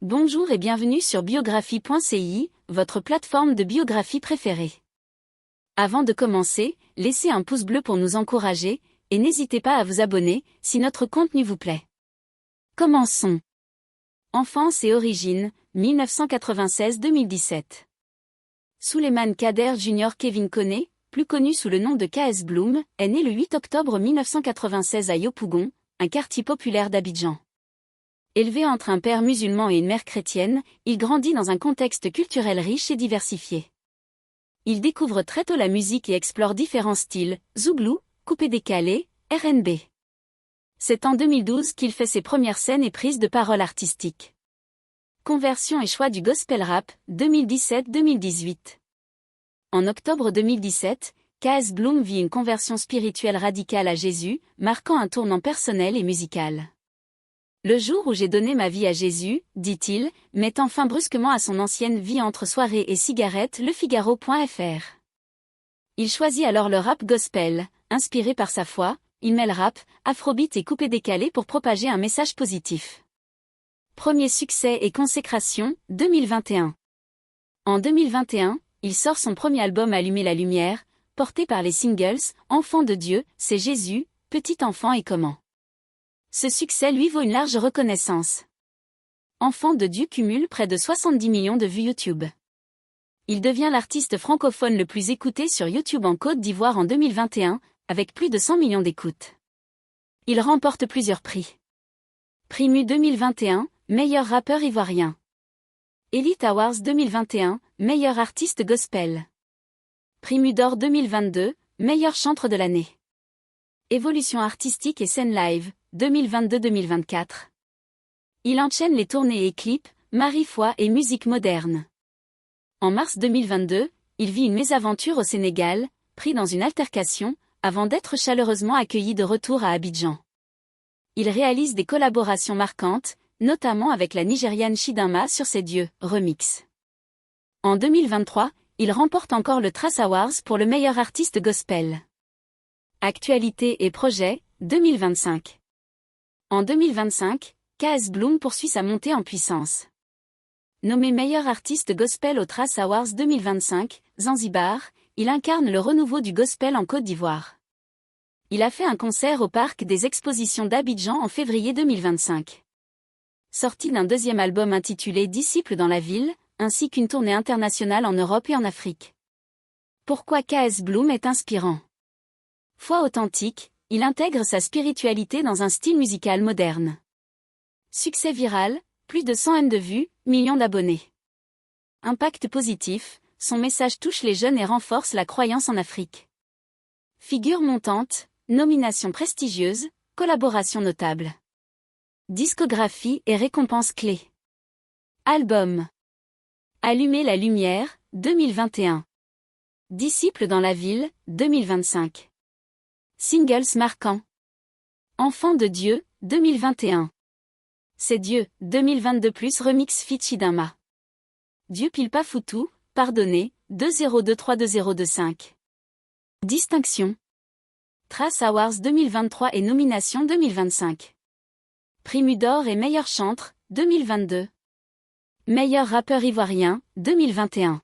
Bonjour et bienvenue sur biographie.ci, votre plateforme de biographie préférée. Avant de commencer, laissez un pouce bleu pour nous encourager, et n'hésitez pas à vous abonner, si notre contenu vous plaît. Commençons. Enfance et origines, 1996-2017. Souleymane Kader Jr. Kevin Kone, plus connu sous le nom de KS Bloom, est né le 8 octobre 1996 à Yopougon, un quartier populaire d'Abidjan. Élevé entre un père musulman et une mère chrétienne, il grandit dans un contexte culturel riche et diversifié. Il découvre très tôt la musique et explore différents styles, zouglou, coupé-décalé, R&B. C'est en 2012 qu'il fait ses premières scènes et prises de parole artistiques. Conversion et choix du gospel rap, 2017-2018. En octobre 2017, KS Bloom vit une conversion spirituelle radicale à Jésus, marquant un tournant personnel et musical. Le jour où j'ai donné ma vie à Jésus, dit-il, mettant fin brusquement à son ancienne vie entre soirées et cigarettes, lefigaro.fr. Il choisit alors le rap gospel, inspiré par sa foi, il mêle rap, afrobeat et coupé-décalé pour propager un message positif. Premier succès et consécration, 2021. En 2021, il sort son premier album Allumer la lumière, porté par les singles « Enfant de Dieu »,« C'est Jésus »,« Petit enfant » et « Comment ». Ce succès lui vaut une large reconnaissance. Enfant de Dieu cumule près de 70 millions de vues YouTube. Il devient l'artiste francophone le plus écouté sur YouTube en Côte d'Ivoire en 2021, avec plus de 100 millions d'écoutes. Il remporte plusieurs prix. Primu 2021, meilleur rappeur ivoirien. Elite Awards 2021, meilleur artiste gospel. Primu d'or 2022, meilleur chantre de l'année. Évolution artistique et scène live, 2022-2024. Il enchaîne les tournées et clips, Marie-foi et musique moderne. En mars 2022, il vit une mésaventure au Sénégal, pris dans une altercation, avant d'être chaleureusement accueilli de retour à Abidjan. Il réalise des collaborations marquantes, notamment avec la Nigériane Chidinma sur Ses Dieux, remix. En 2023, il remporte encore le Trace Awards pour le meilleur artiste gospel. Actualité et projets, 2025. En 2025, KS Bloom poursuit sa montée en puissance. Nommé meilleur artiste gospel au Trace Awards 2025, Zanzibar, il incarne le renouveau du gospel en Côte d'Ivoire. Il a fait un concert au Parc des Expositions d'Abidjan en février 2025. Sorti d'un deuxième album intitulé Disciples dans la ville, ainsi qu'une tournée internationale en Europe et en Afrique. Pourquoi KS Bloom est inspirant? Foi authentique, il intègre sa spiritualité dans un style musical moderne. Succès viral, plus de 100 M de vues, millions d'abonnés. Impact positif, son message touche les jeunes et renforce la croyance en Afrique. Figure montante, nomination prestigieuse, collaboration notable. Discographie et récompenses clés. Album. Allumer la lumière, 2021. Disciples dans la ville, 2025. Singles marquants. Enfant de Dieu, 2021. C'est Dieu, 2022 + remix feat Chidinma. Dieu pile pas foutu, pardonné, 2023-2025. Distinction. Trace Awards 2023 et nomination 2025. Primu d'or et meilleur chantre, 2022. Meilleur rappeur ivoirien, 2021.